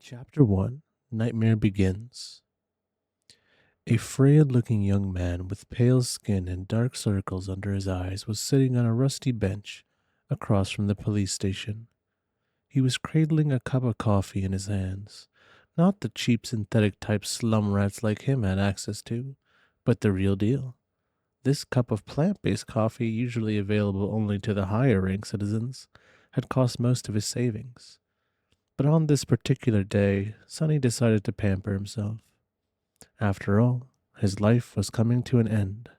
Chapter 1 Nightmare Begins. A frail looking young man with pale skin and dark circles under his eyes was sitting on a rusty bench across from the police station. He was cradling a cup of coffee in his hands, not the cheap synthetic type slum rats like him had access to, but the real deal. This cup of plant based coffee, usually available only to the higher rank citizens, had cost most of his savings. But on this particular day, Sonny decided to pamper himself. After all, his life was coming to an end.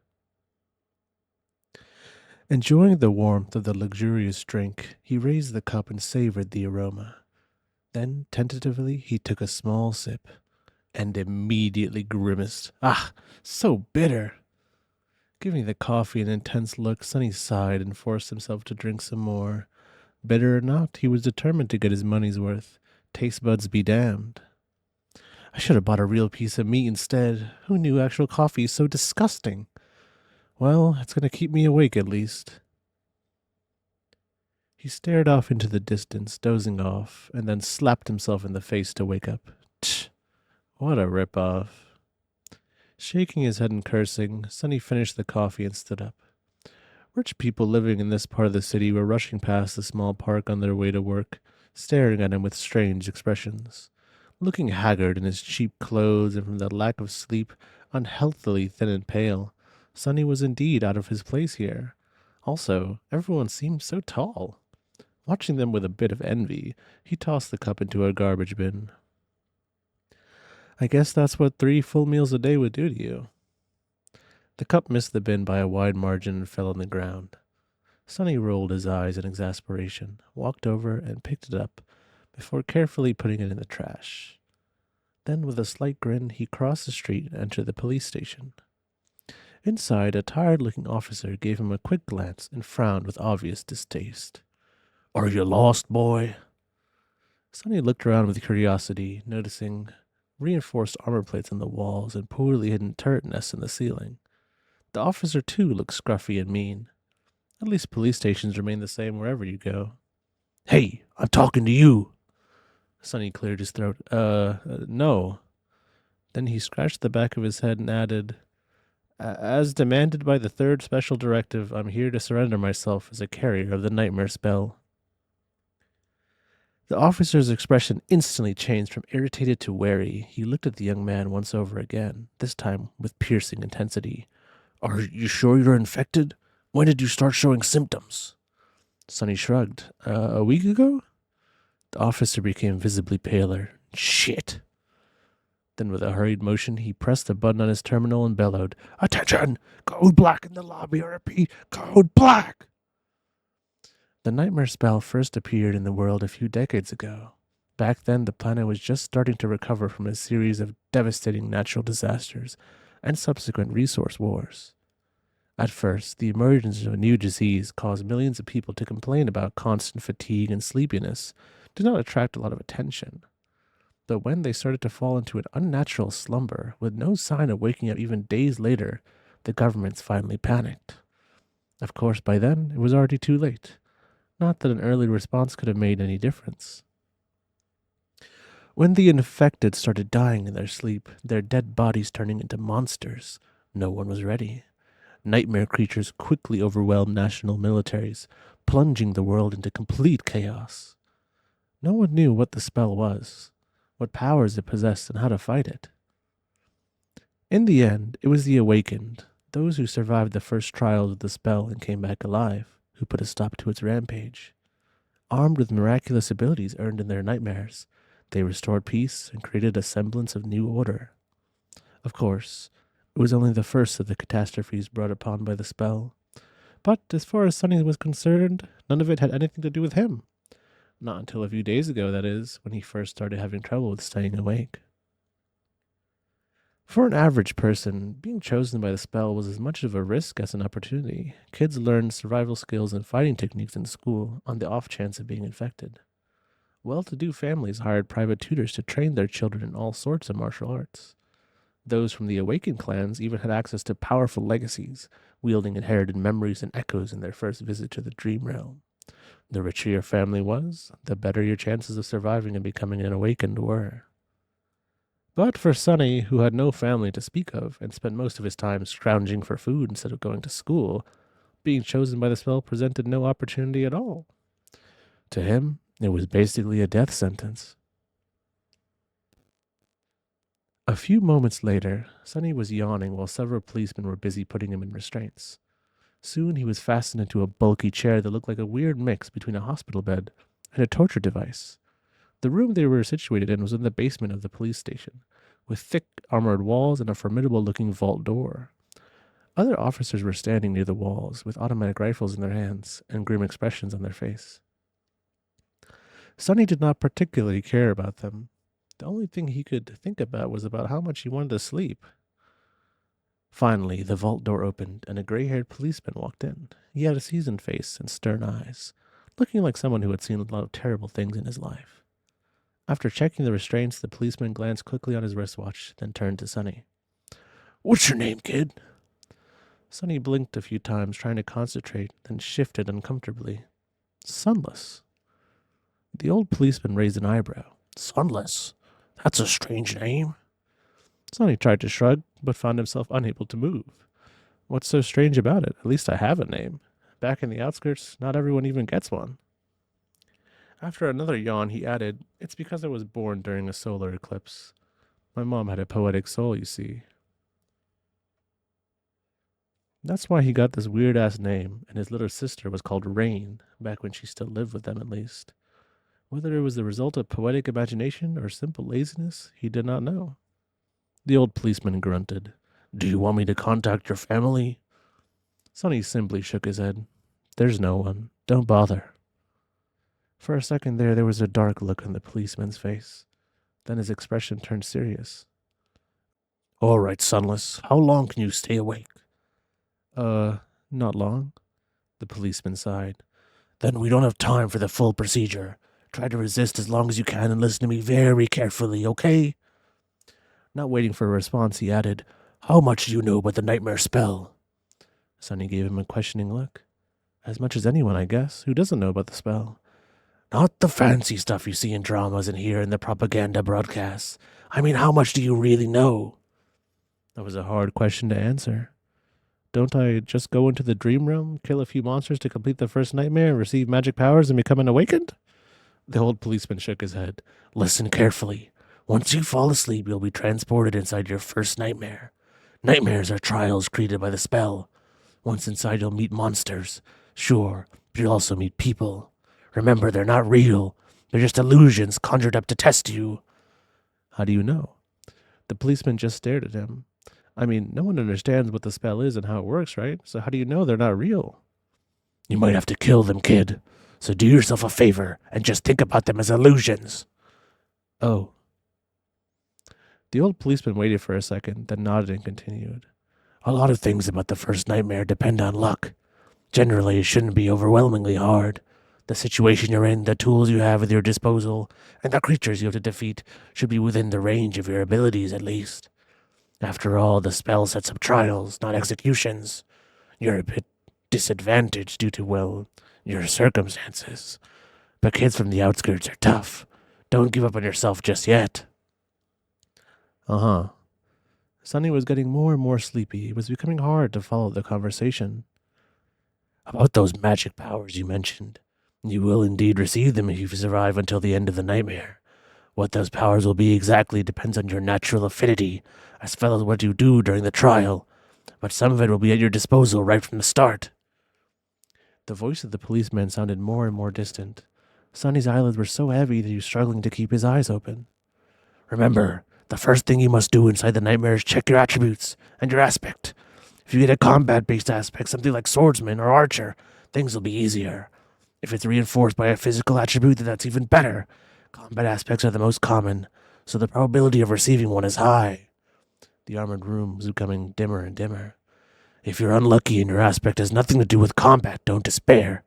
Enjoying the warmth of the luxurious drink, he raised the cup and savored the aroma. Then, tentatively, he took a small sip and immediately grimaced. Ah, so bitter! Giving the coffee an intense look, Sonny sighed and forced himself to drink some more. Bitter or not, he was determined to get his money's worth. Taste buds be damned. I should have bought a real piece of meat instead. Who knew actual coffee is so disgusting? Well, it's going to keep me awake at least. He stared off into the distance, dozing off, and then slapped himself in the face to wake up. Tch, what a rip-off. Shaking his head and cursing, Sonny finished the coffee and stood up. Rich people living in this part of the city were rushing past the small park on their way to work, staring at him with strange expressions. Looking haggard in his cheap clothes and from the lack of sleep, unhealthily thin and pale, Sonny was indeed out of his place here. Also, everyone seemed so tall. Watching them with a bit of envy, he tossed the cup into a garbage bin. I guess that's what 3 full meals a day would do to you. The cup missed the bin by a wide margin and fell on the ground. Sonny rolled his eyes in exasperation, walked over and picked it up before carefully putting it in the trash. Then, with a slight grin, he crossed the street and entered the police station. Inside, a tired-looking officer gave him a quick glance and frowned with obvious distaste. "Are you lost, boy?" Sonny looked around with curiosity, noticing reinforced armor plates on the walls and poorly hidden turret nests in the ceiling. The officer, too, looked scruffy and mean. At least police stations remain the same wherever you go. "Hey, I'm talking to you!" Sonny cleared his throat. No." Then he scratched the back of his head and added, As demanded by the 3rd Special Directive, I'm here to surrender myself as a carrier of the nightmare spell." The officer's expression instantly changed from irritated to wary. He looked at the young man once over again, this time with piercing intensity. "Are you sure you're infected? When did you start showing symptoms?" Sonny shrugged. A week ago?" The officer became visibly paler. "Shit." Then with a hurried motion, he pressed a button on his terminal and bellowed, "Attention! Code black in the lobby, I repeat, code black!" The nightmare spell first appeared in the world a few decades ago. Back then, the planet was just starting to recover from a series of devastating natural disasters and subsequent resource wars. At first, the emergence of a new disease caused millions of people to complain about constant fatigue and sleepiness did not attract a lot of attention. But when they started to fall into an unnatural slumber with no sign of waking up even days later, the governments finally panicked. Of course, by then, it was already too late. Not that an early response could have made any difference. When the infected started dying in their sleep, their dead bodies turning into monsters, no one was ready. Nightmare creatures quickly overwhelmed national militaries, plunging the world into complete chaos. No one knew what the spell was, what powers it possessed, and how to fight it. In the end, it was the awakened, those who survived the first trials of the spell and came back alive, who put a stop to its rampage. Armed with miraculous abilities earned in their nightmares, they restored peace and created a semblance of new order. Of course, it was only the first of the catastrophes brought upon by the spell. But as far as Sonny was concerned, none of it had anything to do with him. Not until a few days ago, that is, when he first started having trouble with staying awake. For an average person, being chosen by the spell was as much of a risk as an opportunity. Kids learned survival skills and fighting techniques in school on the off chance of being infected. Well-to-do families hired private tutors to train their children in all sorts of martial arts. Those from the awakened clans even had access to powerful legacies, wielding inherited memories and echoes in their first visit to the dream realm. The richer your family was, the better your chances of surviving and becoming an awakened were. But for Sonny, who had no family to speak of and spent most of his time scrounging for food instead of going to school, being chosen by the spell presented no opportunity at all. To him, it was basically a death sentence. A few moments later, Sonny was yawning while several policemen were busy putting him in restraints. Soon he was fastened into a bulky chair that looked like a weird mix between a hospital bed and a torture device. The room they were situated in was in the basement of the police station, with thick armored walls and a formidable-looking vault door. Other officers were standing near the walls, with automatic rifles in their hands and grim expressions on their face. Sonny did not particularly care about them. The only thing he could think about was about how much he wanted to sleep. Finally, the vault door opened, and a gray-haired policeman walked in. He had a seasoned face and stern eyes, looking like someone who had seen a lot of terrible things in his life. After checking the restraints, the policeman glanced quickly on his wristwatch, then turned to Sonny. "What's your name, kid?" Sonny blinked a few times, trying to concentrate, then shifted uncomfortably. "Sunless." The old policeman raised an eyebrow. "Sunless? That's a strange name." Sonny tried to shrug, but found himself unable to move. What's so strange about it? At least I have a name. Back in the outskirts, not everyone even gets one. After another yawn, he added, "It's because I was born during a solar eclipse. My mom had a poetic soul, you see. That's why he got this weird-ass name, and his little sister was called Rain, back when she still lived with them at least. Whether it was the result of poetic imagination or simple laziness, he did not know." The old policeman grunted. "Do you want me to contact your family?" Sonny simply shook his head. "There's no one. Don't bother." For a second there was a dark look on the policeman's face. Then his expression turned serious. "All right, Sunless. How long can you stay awake?" Not long." The policeman sighed. "Then we don't have time for the full procedure. Try to resist as long as you can and listen to me very carefully, okay?" Not waiting for a response, he added, "How much do you know about the nightmare spell?" Sonny gave him a questioning look. "As much as anyone, I guess. Who doesn't know about the spell?" "Not the fancy stuff you see in dramas and hear in the propaganda broadcasts. I mean, how much do you really know?" That was a hard question to answer. Don't I just go into the dream realm, kill a few monsters to complete the first nightmare, receive magic powers, and become an awakened? The old policeman shook his head. "Listen carefully. Once you fall asleep, you'll be transported inside your first nightmare. Nightmares are trials created by the spell. Once inside, you'll meet monsters. Sure, but you'll also meet people. Remember, they're not real. They're just illusions conjured up to test you." "How do you know?" The policeman just stared at him. I mean, no one understands what the spell is and how it works, right? So how do you know they're not real? "You might have to kill them, kid. So do yourself a favor and just think about them as illusions." "Oh." The old policeman waited for a second, then nodded and continued. "A lot of things about the first nightmare depend on luck. Generally, it shouldn't be overwhelmingly hard. The situation you're in, the tools you have at your disposal, and the creatures you have to defeat should be within the range of your abilities at least. After all, the spell sets up trials, not executions. You're a bit disadvantaged due to, well, your circumstances. But kids from the outskirts are tough. Don't give up on yourself just yet." Uh-huh. Sonny was getting more and more sleepy. It was becoming hard to follow the conversation. "About those magic powers you mentioned. You will indeed receive them if you survive until the end of the nightmare. What those powers will be exactly depends on your natural affinity, as well as what you do during the trial, but some of it will be at your disposal right from the start." The voice of the policeman sounded more and more distant. Sonny's eyelids were so heavy that he was struggling to keep his eyes open. "Remember, the first thing you must do inside the nightmare is check your attributes and your aspect. If you get a combat-based aspect, something like swordsman or archer, things will be easier. If it's reinforced by a physical attribute, then that's even better. Combat aspects are the most common, so the probability of receiving one is high." The armored room was becoming dimmer and dimmer. "If you're unlucky and your aspect has nothing to do with combat, don't despair.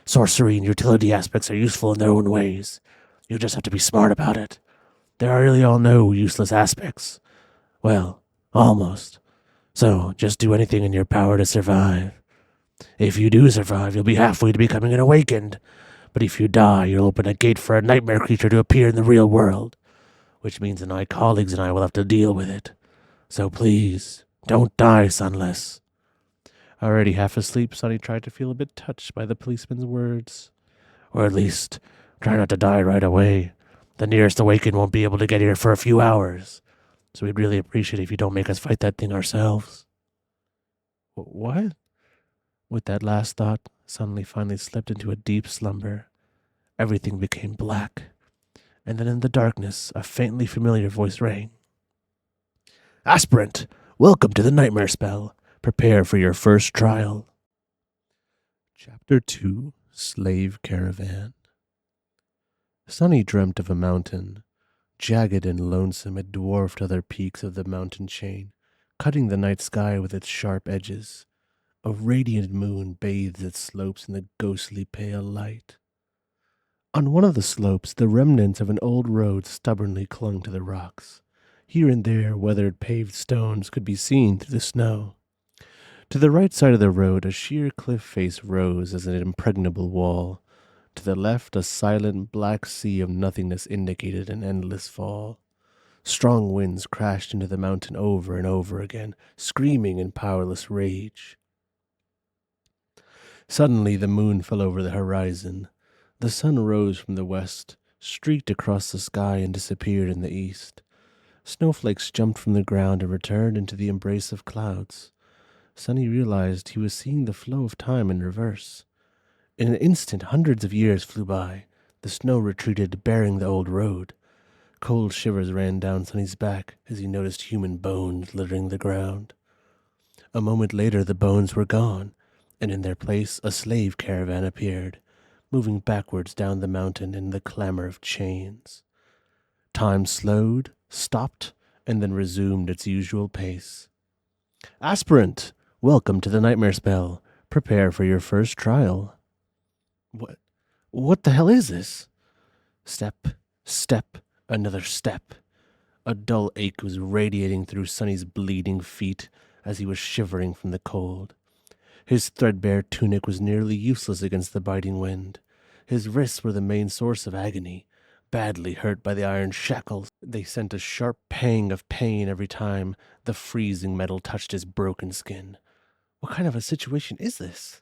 Sorcery and utility aspects are useful in their own ways. You just have to be smart about it. There are really all no useless aspects. Well, almost. So just do anything in your power to survive." If you do survive, you'll be halfway to becoming an awakened. But if you die, you'll open a gate for a nightmare creature to appear in the real world, which means that my colleagues and I will have to deal with it. So please, don't die, Sunless." Already half asleep, Sonny tried to feel a bit touched by the policeman's words. "Or at least, try not to die right away. The nearest awakened won't be able to get here for a few hours. So we'd really appreciate it if you don't make us fight that thing ourselves." What? With that last thought, Sonny finally slipped into a deep slumber. Everything became black, and then in the darkness, a faintly familiar voice rang. "Aspirant, welcome to the nightmare spell. Prepare for your first trial." Chapter 2, Slave Caravan. Sonny dreamt of a mountain. Jagged and lonesome, it dwarfed other peaks of the mountain chain, cutting the night sky with its sharp edges. A radiant moon bathed its slopes in the ghostly pale light. On one of the slopes, the remnants of an old road stubbornly clung to the rocks. Here and there, weathered paved stones could be seen through the snow. To the right side of the road, a sheer cliff face rose as an impregnable wall. To the left, a silent black sea of nothingness indicated an endless fall. Strong winds crashed into the mountain over and over again, screaming in powerless rage. Suddenly, the moon fell over the horizon. The sun rose from the west, streaked across the sky, and disappeared in the east. Snowflakes jumped from the ground and returned into the embrace of clouds. Sonny realized he was seeing the flow of time in reverse. In an instant, hundreds of years flew by. The snow retreated, bearing the old road. Cold shivers ran down Sonny's back as he noticed human bones littering the ground. A moment later, the bones were gone, and in their place, a slave caravan appeared, moving backwards down the mountain in the clamor of chains. Time slowed, stopped, and then resumed its usual pace. "Aspirant, welcome to the nightmare spell. Prepare for your first trial." What the hell is this? Step, step, another step. A dull ache was radiating through Sonny's bleeding feet as he was shivering from the cold. His threadbare tunic was nearly useless against the biting wind. His wrists were the main source of agony. Badly hurt by the iron shackles, they sent a sharp pang of pain every time the freezing metal touched his broken skin. What kind of a situation is this?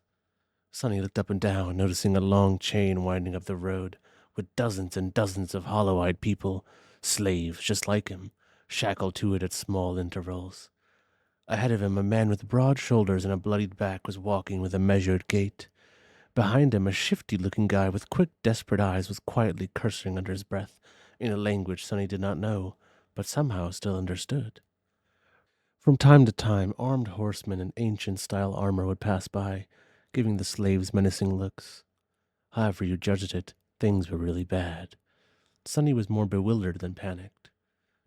Sonny looked up and down, noticing a long chain winding up the road, with dozens and dozens of hollow-eyed people, slaves just like him, shackled to it at small intervals. Ahead of him, a man with broad shoulders and a bloodied back was walking with a measured gait. Behind him, a shifty-looking guy with quick, desperate eyes was quietly cursing under his breath, in a language Sonny did not know, but somehow still understood. From time to time, armed horsemen in ancient-style armor would pass by, giving the slaves menacing looks. However you judged it, things were really bad. Sonny was more bewildered than panicked.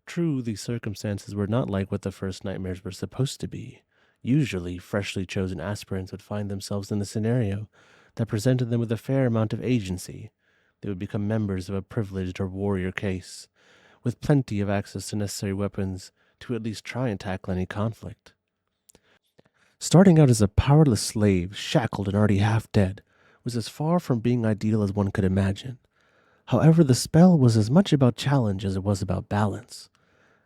True, the circumstances were not like what the first nightmares were supposed to be. Usually, freshly chosen aspirants would find themselves in a scenario that presented them with a fair amount of agency. They would become members of a privileged or warrior caste, with plenty of access to necessary weapons to at least try and tackle any conflict. Starting out as a powerless slave, shackled and already half dead, was as far from being ideal as one could imagine. However, the spell was as much about challenge as it was about balance.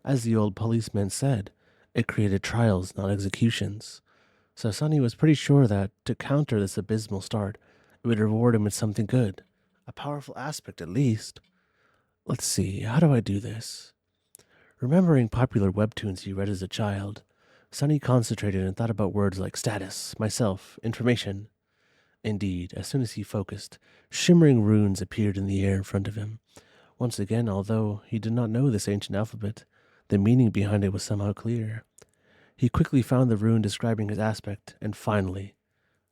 As the old policeman said, it created trials, not executions. So Sonny was pretty sure that, to counter this abysmal start, it would reward him with something good. A powerful aspect, at least. Let's see, how do I do this? Remembering popular webtoons he read as a child, Sonny concentrated and thought about words like status, myself, information. Indeed, as soon as he focused, shimmering runes appeared in the air in front of him. Once again, although he did not know this ancient alphabet, the meaning behind it was somehow clear. He quickly found the rune describing his aspect, and finally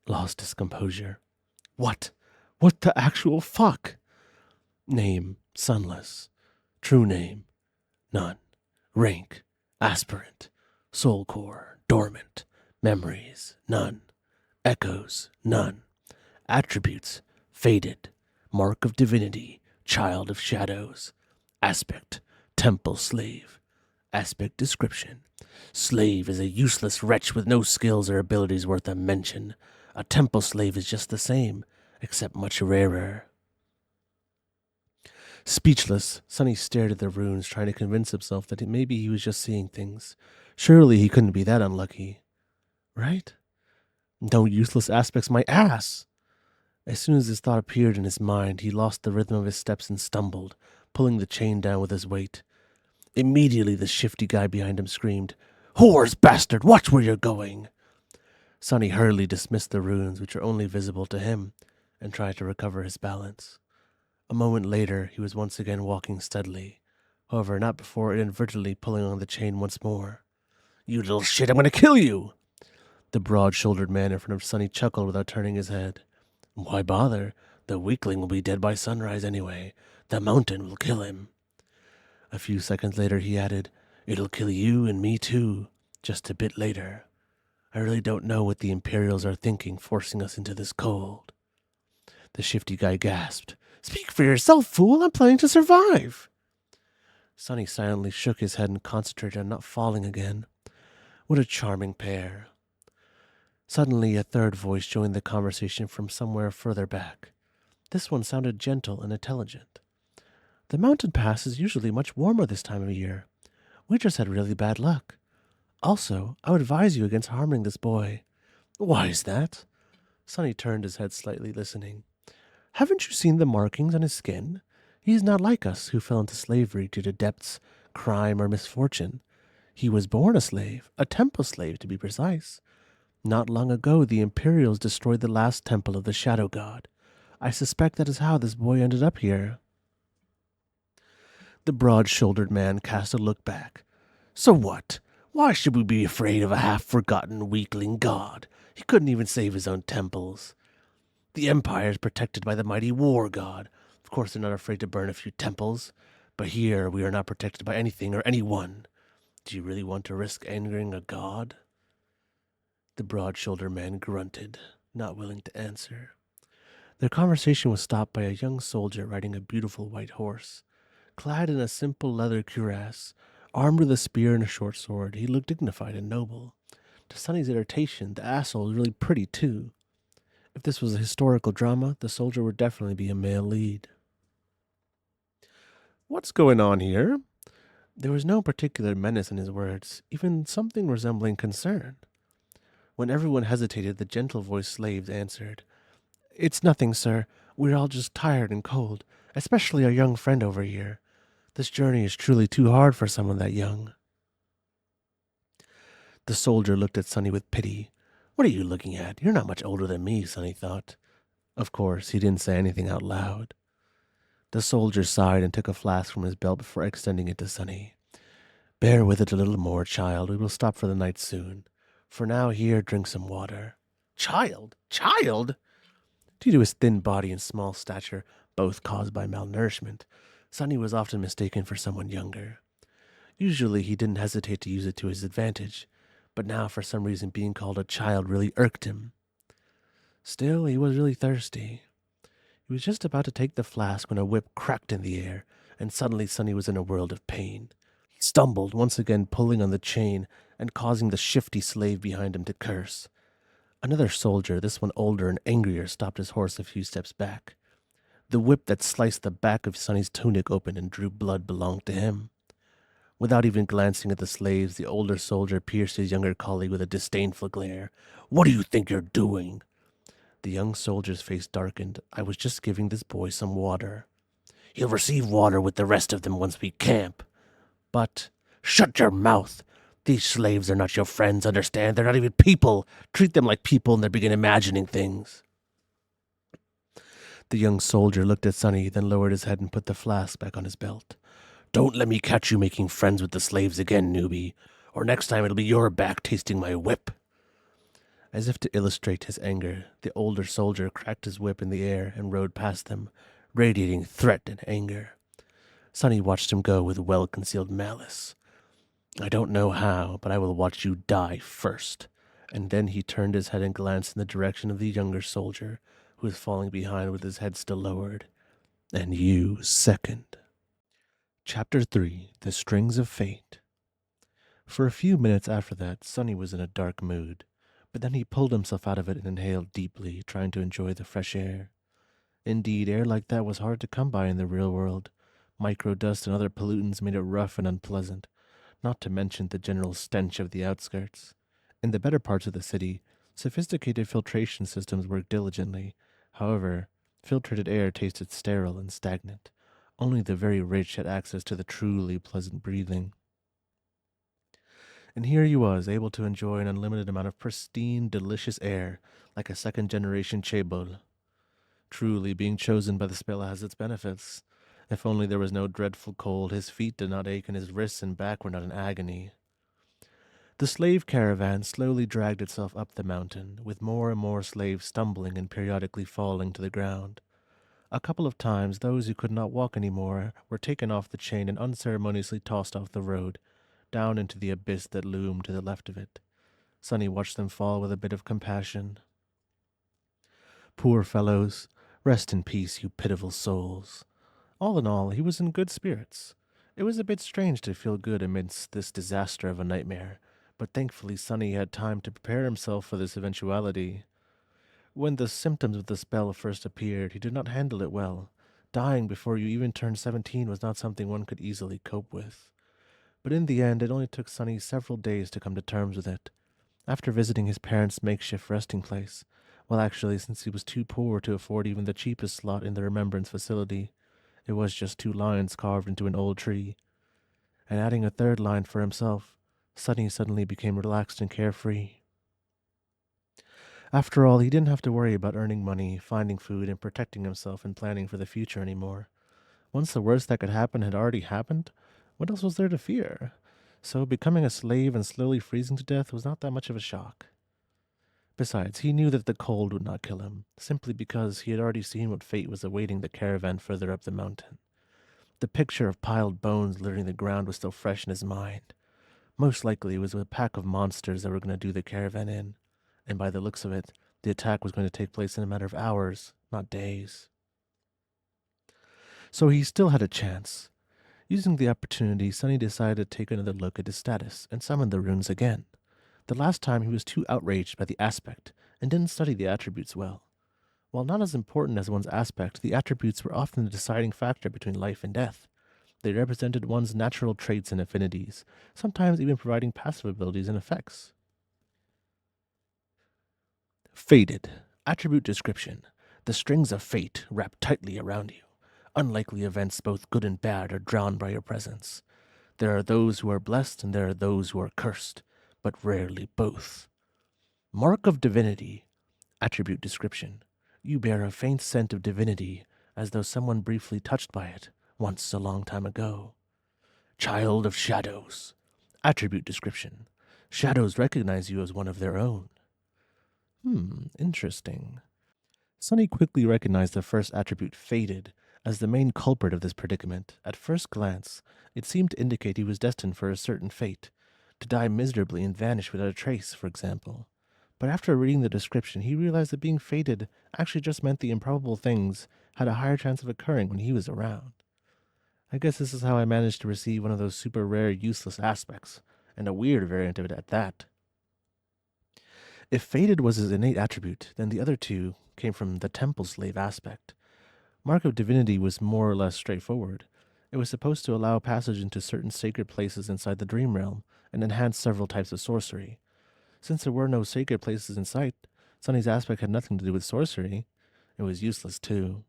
lost his composure. What? What the actual fuck? Name, Sunless. True name, none. Rank, aspirant. Soul core, dormant. Memories, none. Echoes, none. Attributes, faded. Mark of divinity, child of shadows. Aspect, temple slave. Aspect description. Slave is a useless wretch with no skills or abilities worth a mention. A temple slave is just the same, except much rarer. Speechless, Sonny stared at the runes, trying to convince himself that maybe he was just seeing things. Surely he couldn't be that unlucky. Right? No useless aspects, my ass! As soon as this thought appeared in his mind, he lost the rhythm of his steps and stumbled, pulling the chain down with his weight. Immediately, the shifty guy behind him screamed, "Whores, bastard! Watch where you're going!" Sonny hurriedly dismissed the runes, which were only visible to him, and tried to recover his balance. A moment later, he was once again walking steadily, however, not before inadvertently pulling on the chain once more. "You little shit, I'm going to kill you!" The broad-shouldered man in front of Sonny chuckled without turning his head. "Why bother? The weakling will be dead by sunrise anyway. The mountain will kill him." A few seconds later, he added, "It'll kill you and me too, just a bit later. I really don't know what the Imperials are thinking, forcing us into this cold." The shifty guy gasped. "Speak for yourself, fool! I'm planning to survive!" Sonny silently shook his head and concentrated on not falling again. What a charming pair. Suddenly, a third voice joined the conversation from somewhere further back. This one sounded gentle and intelligent. "The mountain pass is usually much warmer this time of year. We just had really bad luck. Also, I would advise you against harming this boy." "Why is that?" Sonny turned his head slightly, listening. "Haven't you seen the markings on his skin? He is not like us, who fell into slavery due to debts, crime, or misfortune. He was born a slave, a temple slave to be precise. Not long ago, the Imperials destroyed the last temple of the Shadow God. I suspect that is how this boy ended up here." The broad-shouldered man cast a look back. "So what? Why should we be afraid of a half-forgotten weakling god? He couldn't even save his own temples. The Empire is protected by the mighty war god. Of course they're not afraid to burn a few temples. But here we are not protected by anything or anyone. Do you really want to risk angering a god?" The broad-shouldered man grunted, not willing to answer. Their conversation was stopped by a young soldier riding a beautiful white horse. Clad in a simple leather cuirass, armed with a spear and a short sword, he looked dignified and noble. To Sonny's irritation, the asshole was really pretty, too. If this was a historical drama, the soldier would definitely be a male lead. "What's going on here?" There was no particular menace in his words, even something resembling concern. When everyone hesitated, the gentle voiced slave answered, "It's nothing, sir. We're all just tired and cold, especially our young friend over here. This journey is truly too hard for someone that young." The soldier looked at Sonny with pity. "What are you looking at? You're not much older than me," Sonny thought. Of course, he didn't say anything out loud. The soldier sighed and took a flask from his belt before extending it to Sonny. "Bear with it a little more, child. We will stop for the night soon. For now, here, drink some water." "Child? Child?" Due to his thin body and small stature, both caused by malnourishment, Sonny was often mistaken for someone younger. Usually he didn't hesitate to use it to his advantage, but now for some reason being called a child really irked him. Still, he was really thirsty. He was just about to take the flask when a whip cracked in the air, and suddenly Sonny was in a world of pain. He stumbled, once again pulling on the chain and causing the shifty slave behind him to curse. Another soldier, this one older and angrier, stopped his horse a few steps back. The whip that sliced the back of Sonny's tunic open and drew blood belonged to him. Without even glancing at the slaves, the older soldier pierced his younger colleague with a disdainful glare. "What do you think you're doing?" The young soldier's face darkened. "I was just giving this boy some water." "He'll receive water with the rest of them once we camp." "But—" "Shut your mouth! These slaves are not your friends, understand? They're not even people. Treat them like people and they begin imagining things." The young soldier looked at Sonny, then lowered his head and put the flask back on his belt. "Don't let me catch you making friends with the slaves again, newbie, or next time it'll be your back tasting my whip." As if to illustrate his anger, the older soldier cracked his whip in the air and rode past them, radiating threat and anger. Sonny watched him go with well-concealed malice. "I don't know how, but I will watch you die first." And then he turned his head and glanced in the direction of the younger soldier, who was falling behind with his head still lowered. "And you second." Chapter 3: The Strings of Fate. For a few minutes after that, Sonny was in a dark mood. But then he pulled himself out of it and inhaled deeply, trying to enjoy the fresh air. Indeed, air like that was hard to come by in the real world. Microdust and other pollutants made it rough and unpleasant, not to mention the general stench of the outskirts. In the better parts of the city, sophisticated filtration systems worked diligently. However, filtered air tasted sterile and stagnant. Only the very rich had access to the truly pleasant breathing. And here he was, able to enjoy an unlimited amount of pristine, delicious air, like a second-generation chaebol. Truly, being chosen by the spell has its benefits. If only there was no dreadful cold, his feet did not ache, and his wrists and back were not in agony. The slave caravan slowly dragged itself up the mountain, with more and more slaves stumbling and periodically falling to the ground. A couple of times, those who could not walk any more were taken off the chain and unceremoniously tossed off the road, down into the abyss that loomed to the left of it. Sonny watched them fall with a bit of compassion. Poor fellows, rest in peace, you pitiful souls. All in all, he was in good spirits. It was a bit strange to feel good amidst this disaster of a nightmare, but thankfully Sonny had time to prepare himself for this eventuality. When the symptoms of the spell first appeared, he did not handle it well. Dying before you even turned 17 was not something one could easily cope with. But in the end, it only took Sonny several days to come to terms with it. After visiting his parents' makeshift resting place, well, actually, since he was too poor to afford even the cheapest slot in the remembrance facility, it was just 2 lines carved into an old tree. And adding a third line for himself, Sonny suddenly became relaxed and carefree. After all, he didn't have to worry about earning money, finding food, and protecting himself and planning for the future anymore. Once the worst that could happen had already happened, what else was there to fear? So becoming a slave and slowly freezing to death was not that much of a shock. Besides, he knew that the cold would not kill him, simply because he had already seen what fate was awaiting the caravan further up the mountain. The picture of piled bones littering the ground was still fresh in his mind. Most likely it was a pack of monsters that were going to do the caravan in, and by the looks of it, the attack was going to take place in a matter of hours, not days. So he still had a chance. Using the opportunity, Sonny decided to take another look at his status and summon the runes again. The last time he was too outraged by the aspect and didn't study the attributes well. While not as important as one's aspect, the attributes were often the deciding factor between life and death. They represented one's natural traits and affinities, sometimes even providing passive abilities and effects. Fated. Attribute description. The strings of fate wrap tightly around you. Unlikely events, both good and bad, are drawn by your presence. There are those who are blessed and there are those who are cursed, but rarely both. Mark of divinity. Attribute description. You bear a faint scent of divinity, as though someone briefly touched by it, once a long time ago. Child of shadows. Attribute description. Shadows recognize you as one of their own. Interesting. Sonny quickly recognized the first attribute, fated, as the main culprit of this predicament. At first glance, it seemed to indicate he was destined for a certain fate, to die miserably and vanish without a trace, for example. But after reading the description, he realized that being fated actually just meant the improbable things had a higher chance of occurring when he was around. I guess this is how I managed to receive one of those super rare useless aspects, and a weird variant of it at that. If fated was his innate attribute, then the other two came from the temple slave aspect. Mark of divinity was more or less straightforward. It was supposed to allow passage into certain sacred places inside the dream realm, and enhance several types of sorcery. Since there were no sacred places in sight, Sonny's aspect had nothing to do with sorcery. It was useless, too.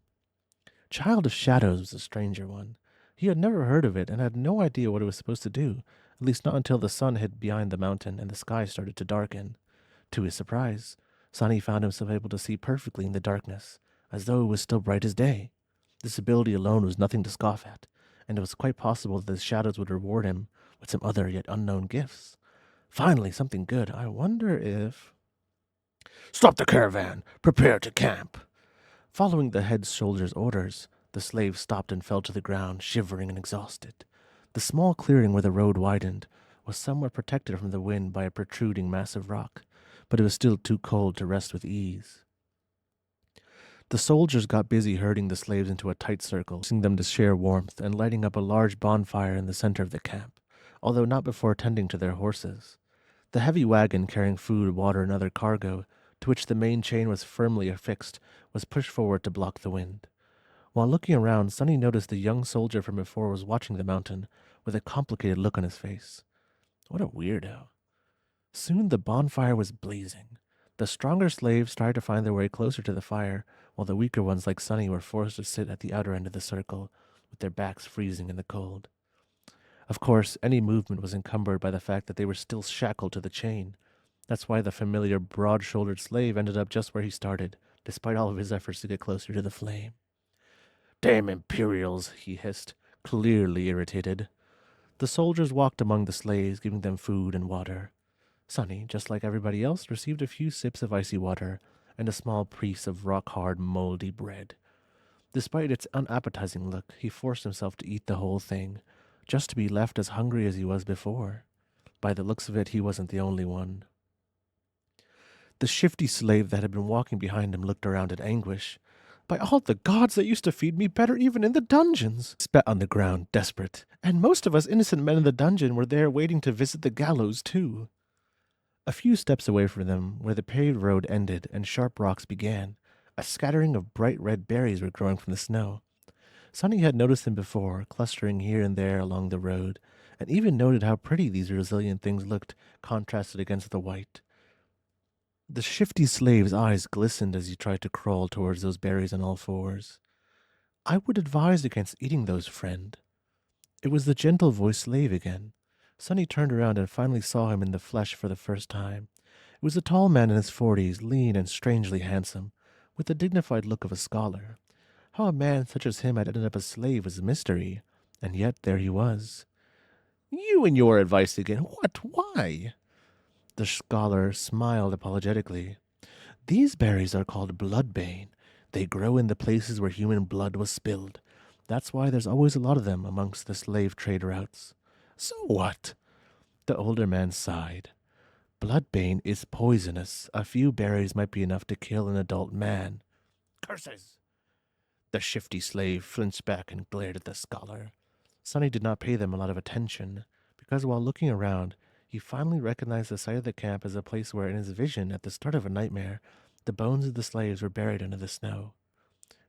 Child of Shadows was a stranger one. He had never heard of it and had no idea what it was supposed to do, at least not until the sun hid behind the mountain and the sky started to darken. To his surprise, Sonny found himself able to see perfectly in the darkness, as though it was still bright as day. This ability alone was nothing to scoff at, and it was quite possible that the shadows would reward him with some other yet unknown gifts. Finally, something good. I wonder if... Stop the caravan! Prepare to camp! Following the head soldier's orders, the slave stopped and fell to the ground, shivering and exhausted. The small clearing where the road widened was somewhat protected from the wind by a protruding massive rock, but it was still too cold to rest with ease. The soldiers got busy herding the slaves into a tight circle, forcing them to share warmth and lighting up a large bonfire in the center of the camp, although not before tending to their horses. The heavy wagon carrying food, water, and other cargo, to which the main chain was firmly affixed, was pushed forward to block the wind. While looking around, Sonny noticed the young soldier from before was watching the mountain, with a complicated look on his face. What a weirdo. Soon the bonfire was blazing. The stronger slaves tried to find their way closer to the fire, while the weaker ones like Sonny were forced to sit at the outer end of the circle, with their backs freezing in the cold. Of course, any movement was encumbered by the fact that they were still shackled to the chain. That's why the familiar broad-shouldered slave ended up just where he started, despite all of his efforts to get closer to the flame. "Damn Imperials," he hissed, clearly irritated. The soldiers walked among the slaves, giving them food and water. Sonny, just like everybody else, received a few sips of icy water and a small piece of rock-hard, moldy bread. Despite its unappetizing look, he forced himself to eat the whole thing, just to be left as hungry as he was before. By the looks of it, he wasn't the only one. The shifty slave that had been walking behind him looked around in anguish. "By all the gods that used to feed me better even in the dungeons!" Spat on the ground, desperate. "And most of us innocent men in the dungeon were there waiting to visit the gallows, too." A few steps away from them, where the paved road ended and sharp rocks began, a scattering of bright red berries were growing from the snow. Sonny had noticed them before, clustering here and there along the road, and even noted how pretty these resilient things looked, contrasted against the white. The shifty slave's eyes glistened as he tried to crawl towards those berries on all fours. "I would advise against eating those, friend." It was the gentle-voiced slave again. Sonny turned around and finally saw him in the flesh for the first time. It was a tall man in his 40s, lean and strangely handsome, with the dignified look of a scholar. How a man such as him had ended up a slave was a mystery, and yet there he was. "You and your advice again. What? Why?" The scholar smiled apologetically. "These berries are called bloodbane. They grow in the places where human blood was spilled. That's why there's always a lot of them amongst the slave trade routes." "So what?" The older man sighed. "Bloodbane is poisonous. A few berries might be enough to kill an adult man." "Curses!" The shifty slave flinched back and glared at the scholar. Sonny did not pay them a lot of attention, because while looking around, he finally recognized the site of the camp as a place where, in his vision at the start of a nightmare, the bones of the slaves were buried under the snow.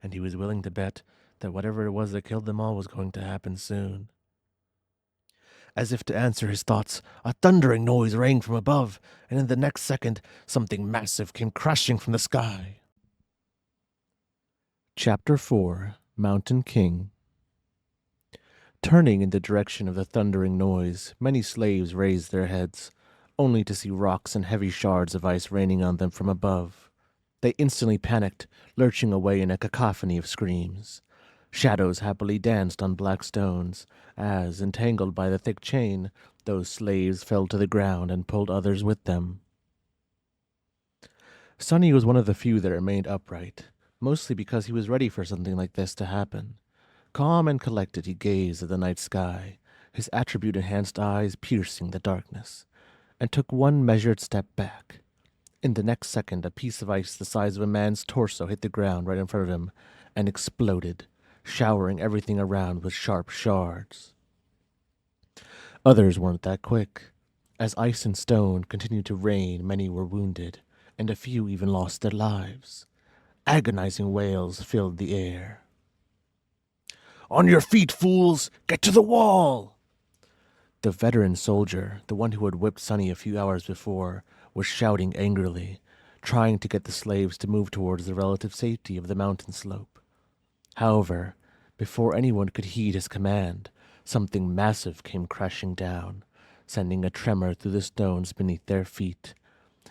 And he was willing to bet that whatever it was that killed them all was going to happen soon. As if to answer his thoughts, a thundering noise rang from above, and in the next second, something massive came crashing from the sky. Chapter 4: Mountain King. Turning in the direction of the thundering noise, many slaves raised their heads, only to see rocks and heavy shards of ice raining on them from above. They instantly panicked, lurching away in a cacophony of screams. Shadows happily danced on black stones, as, entangled by the thick chain, those slaves fell to the ground and pulled others with them. Sonny was one of the few that remained upright, mostly because he was ready for something like this to happen. Calm and collected, he gazed at the night sky, his attribute-enhanced eyes piercing the darkness, and took one measured step back. In the next second, a piece of ice the size of a man's torso hit the ground right in front of him and exploded, showering everything around with sharp shards. Others weren't that quick. As ice and stone continued to rain, many were wounded, and a few even lost their lives. Agonizing wails filled the air. "On your feet, fools! Get to the wall!" The veteran soldier, the one who had whipped Sonny a few hours before, was shouting angrily, trying to get the slaves to move towards the relative safety of the mountain slope. However, before anyone could heed his command, something massive came crashing down, sending a tremor through the stones beneath their feet.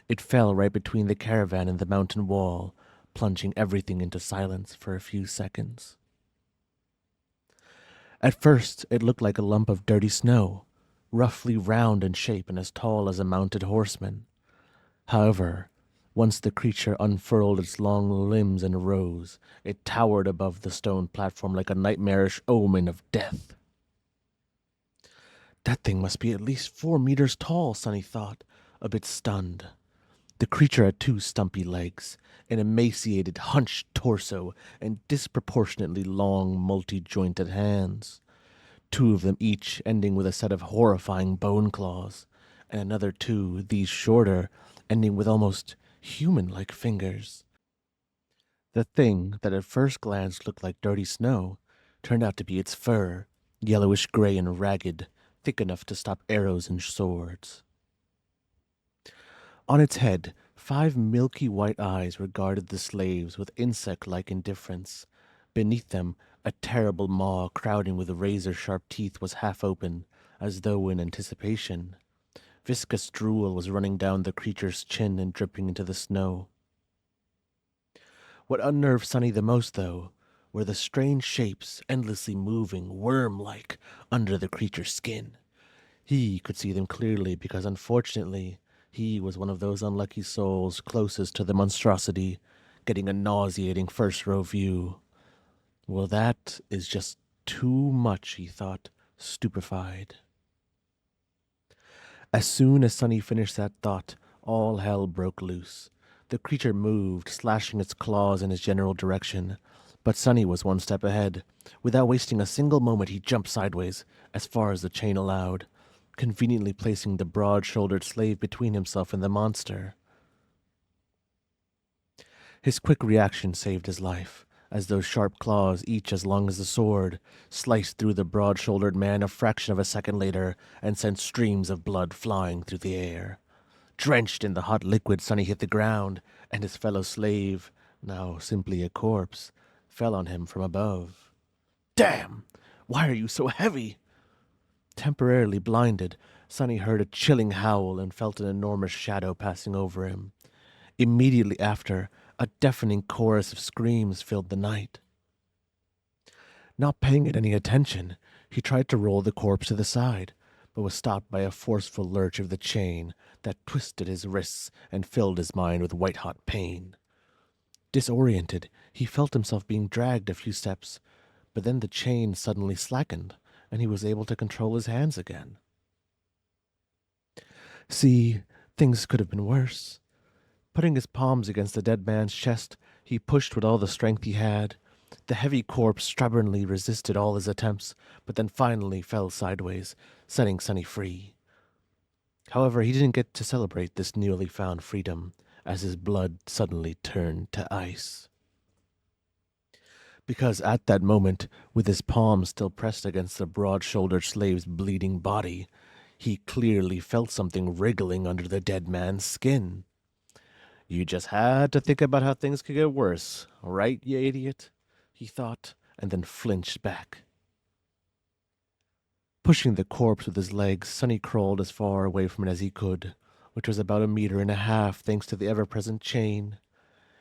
It fell right between the caravan and the mountain wall, plunging everything into silence for a few seconds. At first, it looked like a lump of dirty snow, roughly round in shape and as tall as a mounted horseman. However, once the creature unfurled its long limbs and rose, it towered above the stone platform like a nightmarish omen of death. That thing must be at least 4 meters tall, Sonny thought, a bit stunned. The creature had 2 stumpy legs, an emaciated, hunched torso, and disproportionately long, multi-jointed hands. 2 of them each ending with a set of horrifying bone claws, and another two, these shorter, ending with almost human-like fingers. The thing that at first glance looked like dirty snow turned out to be its fur, yellowish gray and ragged, thick enough to stop arrows and swords. On its head, 5 milky white eyes regarded the slaves with insect-like indifference. Beneath them, a terrible maw crowding with razor-sharp teeth was half open, as though in anticipation. Viscous drool was running down the creature's chin and dripping into the snow. What unnerved Sonny the most, though, were the strange shapes endlessly moving, worm-like, under the creature's skin. He could see them clearly because, unfortunately, he was one of those unlucky souls closest to the monstrosity, getting a nauseating first-row view. Well, that is just too much, he thought, stupefied. As soon as Sonny finished that thought, all hell broke loose. The creature moved, slashing its claws in his general direction. But Sonny was one step ahead. Without wasting a single moment, he jumped sideways, as far as the chain allowed, conveniently placing the broad-shouldered slave between himself and the monster. His quick reaction saved his life, as those sharp claws, each as long as a sword, sliced through the broad-shouldered man a fraction of a second later and sent streams of blood flying through the air. Drenched in the hot liquid, Sonny hit the ground, and his fellow slave, now simply a corpse, fell on him from above. "Damn! Why are you so heavy?" Temporarily blinded, Sonny heard a chilling howl and felt an enormous shadow passing over him. Immediately after, a deafening chorus of screams filled the night. Not paying it any attention, he tried to roll the corpse to the side, but was stopped by a forceful lurch of the chain that twisted his wrists and filled his mind with white-hot pain. Disoriented, he felt himself being dragged a few steps, but then the chain suddenly slackened, and he was able to control his hands again. See, things could have been worse. Putting his palms against the dead man's chest, he pushed with all the strength he had. The heavy corpse stubbornly resisted all his attempts, but then finally fell sideways, setting Sonny free. However, he didn't get to celebrate this newly found freedom, as his blood suddenly turned to ice. Because at that moment, with his palms still pressed against the broad-shouldered slave's bleeding body, he clearly felt something wriggling under the dead man's skin. You just had to think about how things could get worse, right, you idiot? He thought, and then flinched back. Pushing the corpse with his legs, Sonny crawled as far away from it as he could, which was about 1.5 meters thanks to the ever-present chain.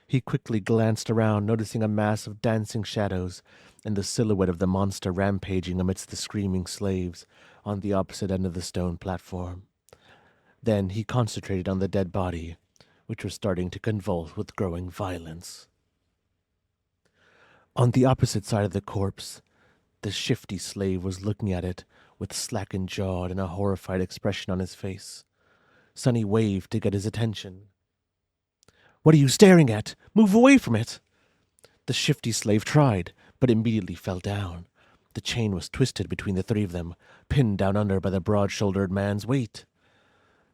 He quickly glanced around, noticing a mass of dancing shadows and the silhouette of the monster rampaging amidst the screaming slaves on the opposite end of the stone platform. Then he concentrated on the dead body, which was starting to convulse with growing violence. On the opposite side of the corpse, the shifty slave was looking at it with slackened jaw and a horrified expression on his face. Sonny waved to get his attention. "What are you staring at? Move away from it!" The shifty slave tried, but immediately fell down. The chain was twisted between the 3 of them, pinned down under by the broad-shouldered man's weight.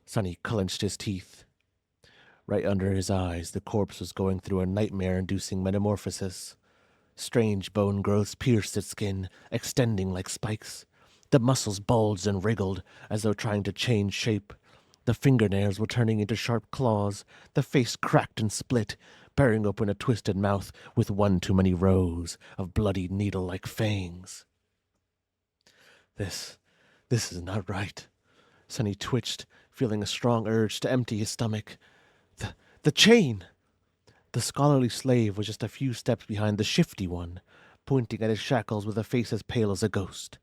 Sonny clenched his teeth. Right under his eyes, the corpse was going through a nightmare-inducing metamorphosis. Strange bone growths pierced its skin, extending like spikes. The muscles bulged and wriggled, as though trying to change shape. The fingernails were turning into sharp claws. The face cracked and split, bearing open a twisted mouth with one too many rows of bloody needle-like fangs. This is not right. Sonny twitched, feeling a strong urge to empty his stomach. The chain! The scholarly slave was just a few steps behind the shifty one, pointing at his shackles with a face as pale as a ghost.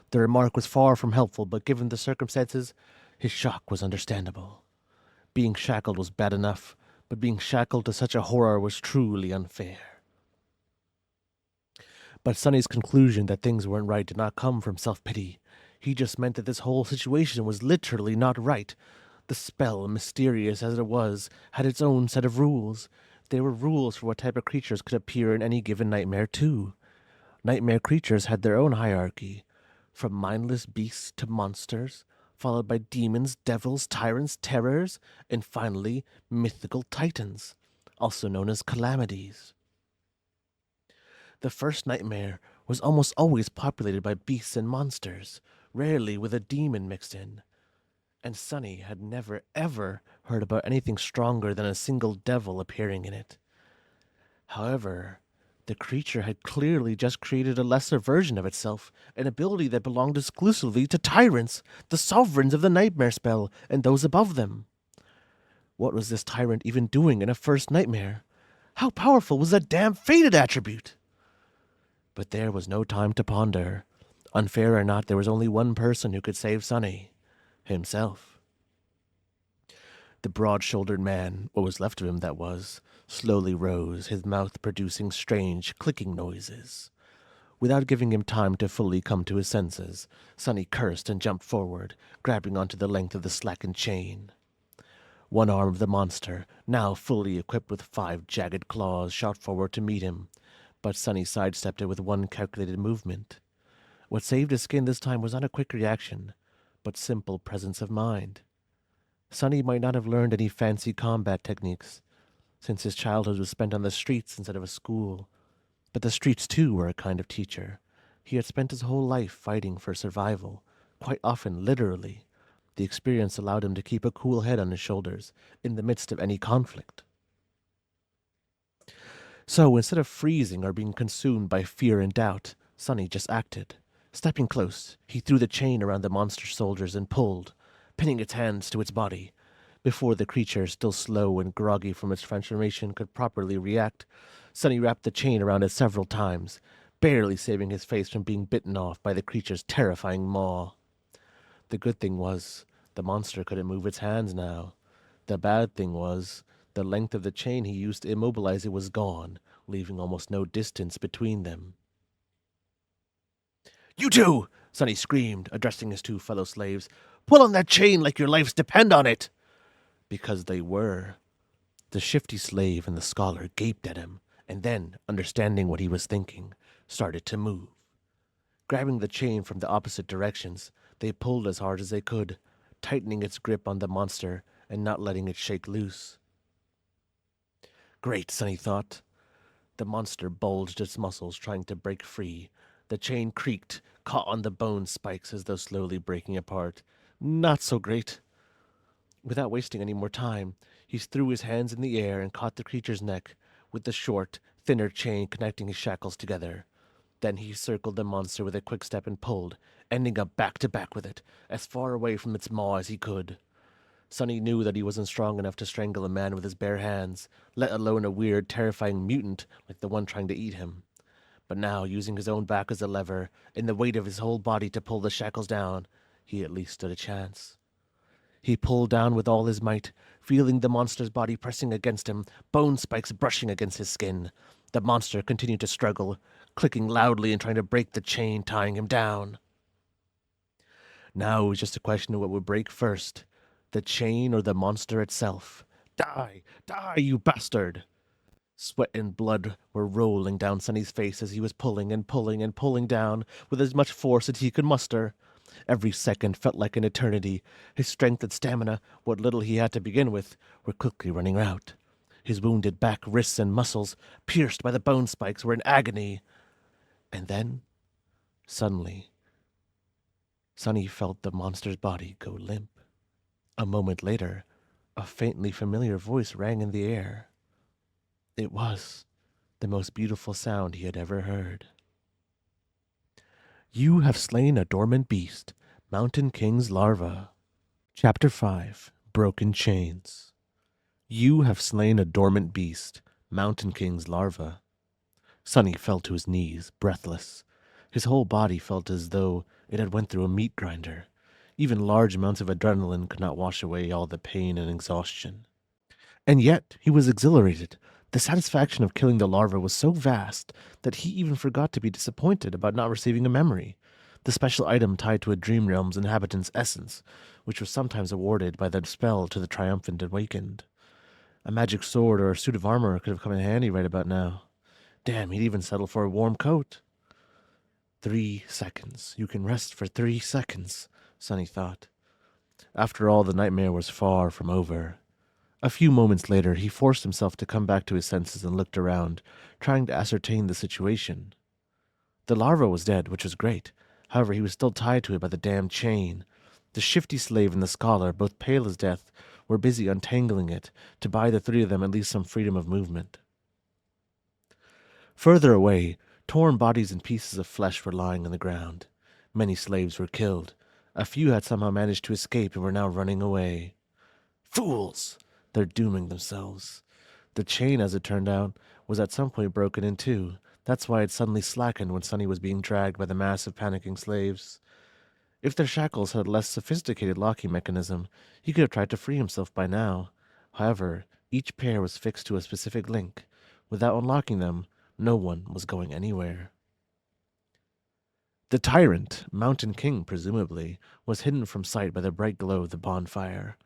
The remark was far from helpful, but given the circumstances, his shock was understandable. Being shackled was bad enough, but being shackled to such a horror was truly unfair. But Sonny's conclusion that things weren't right did not come from self-pity. He just meant that this whole situation was literally not right. The spell, mysterious as it was, had its own set of rules. There were rules for what type of creatures could appear in any given nightmare, too. Nightmare creatures had their own hierarchy, from mindless beasts to monsters, followed by demons, devils, tyrants, terrors, and finally mythical titans, also known as calamities. The first nightmare was almost always populated by beasts and monsters, rarely with a demon mixed in. And Sunny had never ever heard about anything stronger than a single devil appearing in it. However, the creature had clearly just created a lesser version of itself, an ability that belonged exclusively to tyrants, the sovereigns of the nightmare spell, and those above them. What was this tyrant even doing in a first nightmare? How powerful was that damn fated attribute? But there was no time to ponder. Unfair or not, there was only one person who could save Sunny. Himself. The broad-shouldered man, what was left of him that was, slowly rose, his mouth producing strange clicking noises. Without giving him time to fully come to his senses, Sunny cursed and jumped forward, grabbing onto the length of the slackened chain. One arm of the monster, now fully equipped with 5 jagged claws, shot forward to meet him, but Sunny sidestepped it with one calculated movement. What saved his skin this time was not a quick reaction, but simple presence of mind. Sunny might not have learned any fancy combat techniques, since his childhood was spent on the streets instead of a school. But the streets, too, were a kind of teacher. He had spent his whole life fighting for survival, quite often literally. The experience allowed him to keep a cool head on his shoulders in the midst of any conflict. So, instead of freezing or being consumed by fear and doubt, Sunny just acted. Stepping close, he threw the chain around the monster soldiers and pulled, pinning its hands to its body. Before the creature, still slow and groggy from its transformation, could properly react, Sunny wrapped the chain around it several times, barely saving his face from being bitten off by the creature's terrifying maw. The good thing was, the monster couldn't move its hands now. The bad thing was, the length of the chain he used to immobilize it was gone, leaving almost no distance between them. "You two!" Sunny screamed, addressing his 2 fellow slaves. "Pull on that chain like your lives depend on it!" Because they were. The shifty slave and the scholar gaped at him, and then, understanding what he was thinking, started to move. Grabbing the chain from the opposite directions, they pulled as hard as they could, tightening its grip on the monster and not letting it shake loose. Great, Sunny thought. The monster bulged its muscles, trying to break free. The chain creaked, caught on the bone spikes as though slowly breaking apart. Not so great. Without wasting any more time, he threw his hands in the air and caught the creature's neck, with the short, thinner chain connecting his shackles together. Then he circled the monster with a quick step and pulled, ending up back to back with it, as far away from its maw as he could. Sunny knew that he wasn't strong enough to strangle a man with his bare hands, let alone a weird, terrifying mutant like the one trying to eat him. But now, using his own back as a lever, and the weight of his whole body to pull the shackles down, he at least stood a chance. He pulled down with all his might, feeling the monster's body pressing against him, bone spikes brushing against his skin. The monster continued to struggle, clicking loudly and trying to break the chain tying him down. Now it was just a question of what would break first, the chain or the monster itself. Die! Die, you bastard! Sweat and blood were rolling down Sunny's face as he was pulling and pulling and pulling down with as much force as he could muster. Every second felt like an eternity. His strength and stamina, what little he had to begin with, were quickly running out. His wounded back, wrists, and muscles, pierced by the bone spikes, were in agony. And then, suddenly, Sunny felt the monster's body go limp. A moment later, a faintly familiar voice rang in the air. It was the most beautiful sound he had ever heard. You have slain a dormant beast, Mountain King's larva. Chapter 5, Broken Chains. You have slain a dormant beast, Mountain King's larva. Sunny fell to his knees, breathless. His whole body felt as though it had went through a meat grinder. Even large amounts of adrenaline could not wash away all the pain and exhaustion. And yet he was exhilarated. The satisfaction of killing the larva was so vast that he even forgot to be disappointed about not receiving a memory, the special item tied to a dream realm's inhabitant's essence, which was sometimes awarded by the spell to the triumphant awakened. A magic sword or a suit of armor could have come in handy right about now. Damn, he'd even settle for a warm coat. 3 seconds. You can rest for 3 seconds, Sunny thought. After all, the nightmare was far from over. A few moments later, he forced himself to come back to his senses and looked around, trying to ascertain the situation. The larva was dead, which was great. However, he was still tied to it by the damned chain. The shifty slave and the scholar, both pale as death, were busy untangling it to buy the three of them at least some freedom of movement. Further away, torn bodies and pieces of flesh were lying on the ground. Many slaves were killed. A few had somehow managed to escape and were now running away. Fools! They're dooming themselves. The chain, as it turned out, was at some point broken in two. That's why it suddenly slackened when Sonny was being dragged by the mass of panicking slaves. If their shackles had a less sophisticated locking mechanism, he could have tried to free himself by now. However, each pair was fixed to a specific link. Without unlocking them, no one was going anywhere. The tyrant, Mountain King presumably, was hidden from sight by the bright glow of the bonfire.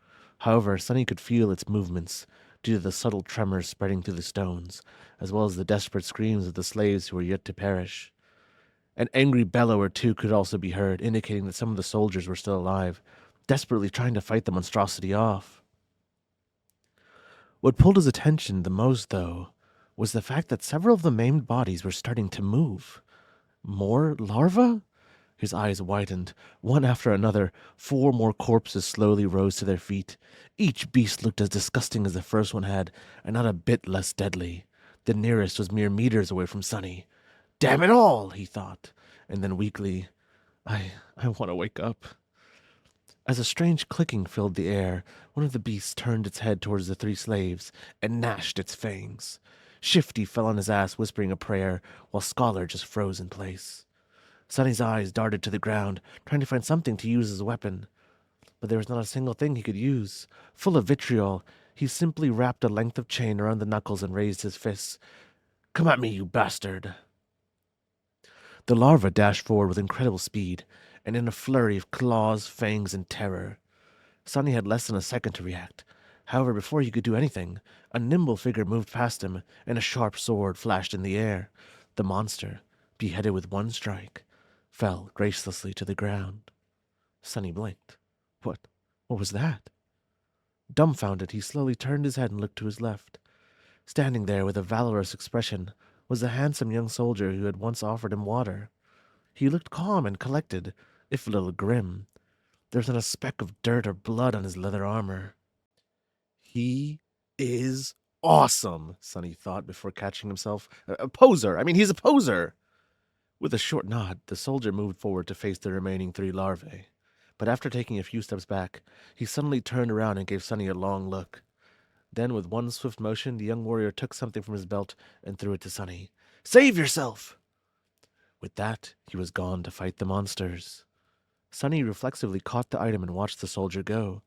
However, Sonny could feel its movements, due to the subtle tremors spreading through the stones, as well as the desperate screams of the slaves who were yet to perish. An angry bellow or two could also be heard, indicating that some of the soldiers were still alive, desperately trying to fight the monstrosity off. What pulled his attention the most, though, was the fact that several of the maimed bodies were starting to move. More larvae? His eyes widened. One after another, 4 more corpses slowly rose to their feet. Each beast looked as disgusting as the first one had, and not a bit less deadly. The nearest was mere meters away from Sonny. Damn it all, he thought, and then weakly, I want to wake up. As a strange clicking filled the air, one of the beasts turned its head towards the 3 slaves and gnashed its fangs. Shifty fell on his ass, whispering a prayer, while Scholar just froze in place. Sonny's eyes darted to the ground, trying to find something to use as a weapon. But there was not a single thing he could use. Full of vitriol, he simply wrapped a length of chain around the knuckles and raised his fists. Come at me, you bastard! The larva dashed forward with incredible speed, and in a flurry of claws, fangs, and terror. Sonny had less than a second to react. However, before he could do anything, a nimble figure moved past him, and a sharp sword flashed in the air. The monster, beheaded with one strike, fell gracelessly to the ground. Sonny blinked. What was that? Dumbfounded, he slowly turned his head and looked to his left. Standing there with a valorous expression was the handsome young soldier who had once offered him water. He looked calm and collected, if a little grim. There was not a speck of dirt or blood on his leather armor. He is awesome, Sonny thought before catching himself. A poser. He's a poser. With a short nod, the soldier moved forward to face the remaining 3 larvae. But after taking a few steps back, he suddenly turned around and gave Sonny a long look. Then, with one swift motion, the young warrior took something from his belt and threw it to Sonny. Save yourself! With that, he was gone to fight the monsters. Sonny reflexively caught the item and watched the soldier go.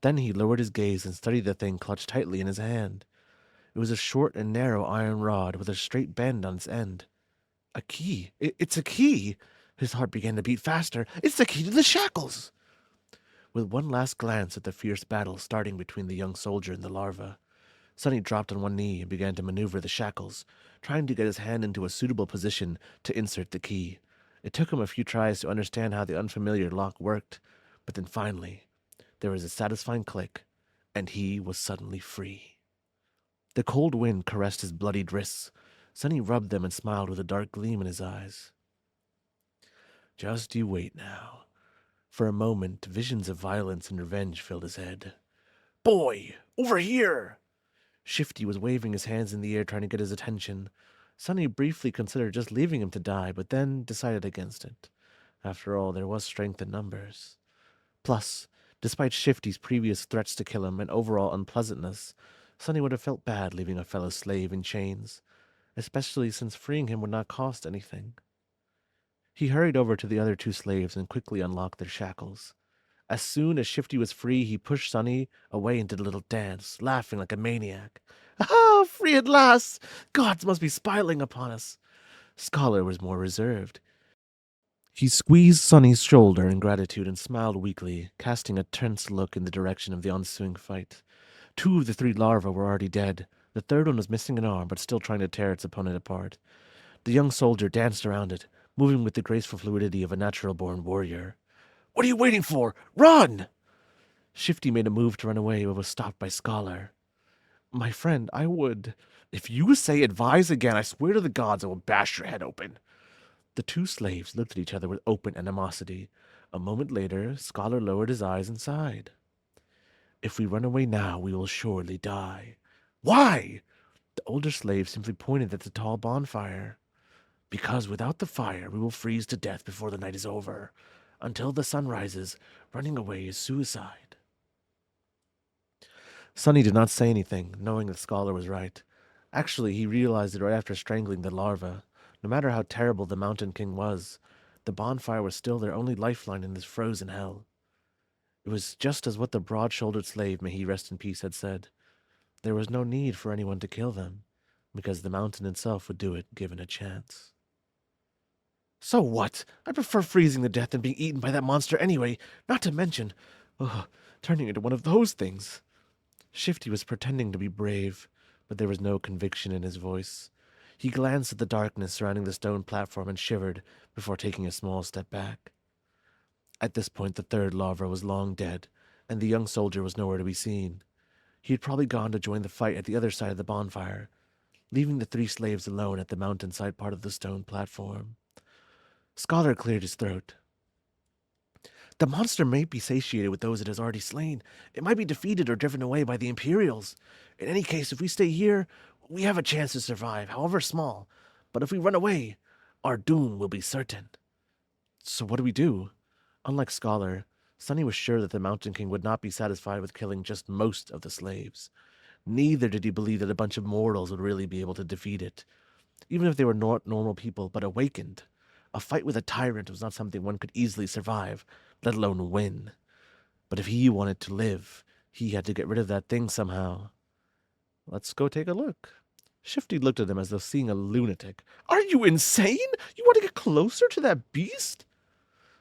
Then he lowered his gaze and studied the thing clutched tightly in his hand. It was a short and narrow iron rod with a straight bend on its end. A key. It's a key! His heart began to beat faster. It's the key to the shackles! With one last glance at the fierce battle starting between the young soldier and the larva, Sonny dropped on one knee and began to maneuver the shackles, trying to get his hand into a suitable position to insert the key. It took him a few tries to understand how the unfamiliar lock worked, but then finally, there was a satisfying click, and he was suddenly free. The cold wind caressed his bloodied wrists. Sonny rubbed them and smiled with a dark gleam in his eyes. Just you wait now. For a moment, visions of violence and revenge filled his head. Boy, over here! Shifty was waving his hands in the air trying to get his attention. Sonny briefly considered just leaving him to die, but then decided against it. After all, there was strength in numbers. Plus, despite Shifty's previous threats to kill him and overall unpleasantness, Sonny would have felt bad leaving a fellow slave in chains, especially since freeing him would not cost anything. He hurried over to the other 2 slaves and quickly unlocked their shackles. As soon as Shifty was free, he pushed Sonny away and did a little dance, laughing like a maniac. Ah, free at last! Gods must be smiling upon us. Scholar was more reserved. He squeezed Sonny's shoulder in gratitude and smiled weakly, casting a tense look in the direction of the ensuing fight. 2 of the 3 larvae were already dead. The third one was missing an arm, but still trying to tear its opponent apart. The young soldier danced around it, moving with the graceful fluidity of a natural-born warrior. What are you waiting for? Run! Shifty made a move to run away, but was stopped by Scholar. My friend, I would. If you say advise again, I swear to the gods I will bash your head open. The two slaves looked at each other with open animosity. A moment later, Scholar lowered his eyes and sighed. If we run away now, we will surely die. Why? The older slave simply pointed at the tall bonfire. Because without the fire, we will freeze to death before the night is over. Until the sun rises, running away is suicide. Sonny did not say anything, knowing the Scholar was right. Actually, he realized it right after strangling the larva. No matter how terrible the Mountain King was, the bonfire was still their only lifeline in this frozen hell. It was just as what the broad-shouldered slave, may he rest in peace, had said. There was no need for anyone to kill them, because the mountain itself would do it given a chance. So what? I prefer freezing to death than being eaten by that monster anyway, not to mention, turning into one of those things. Shifty was pretending to be brave, but there was no conviction in his voice. He glanced at the darkness surrounding the stone platform and shivered before taking a small step back. At this point, the third larva was long dead, and the young soldier was nowhere to be seen. He had probably gone to join the fight at the other side of the bonfire, leaving the three slaves alone at the mountainside part of the stone platform. Scholar cleared his throat. The monster may be satiated with those it has already slain. It might be defeated or driven away by the Imperials. In any case, if we stay here, we have a chance to survive, however small. But if we run away, our doom will be certain. So what do we do? Unlike Scholar, Sonny was sure that the Mountain King would not be satisfied with killing just most of the slaves. Neither did he believe that a bunch of mortals would really be able to defeat it. Even if they were not normal people, but awakened. A fight with a tyrant was not something one could easily survive, let alone win. But if he wanted to live, he had to get rid of that thing somehow. Let's go take a look. Shifty looked at him as though seeing a lunatic. Are you insane? You want to get closer to that beast?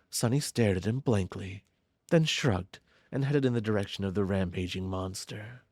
Sonny stared at him blankly, then shrugged and headed in the direction of the rampaging monster.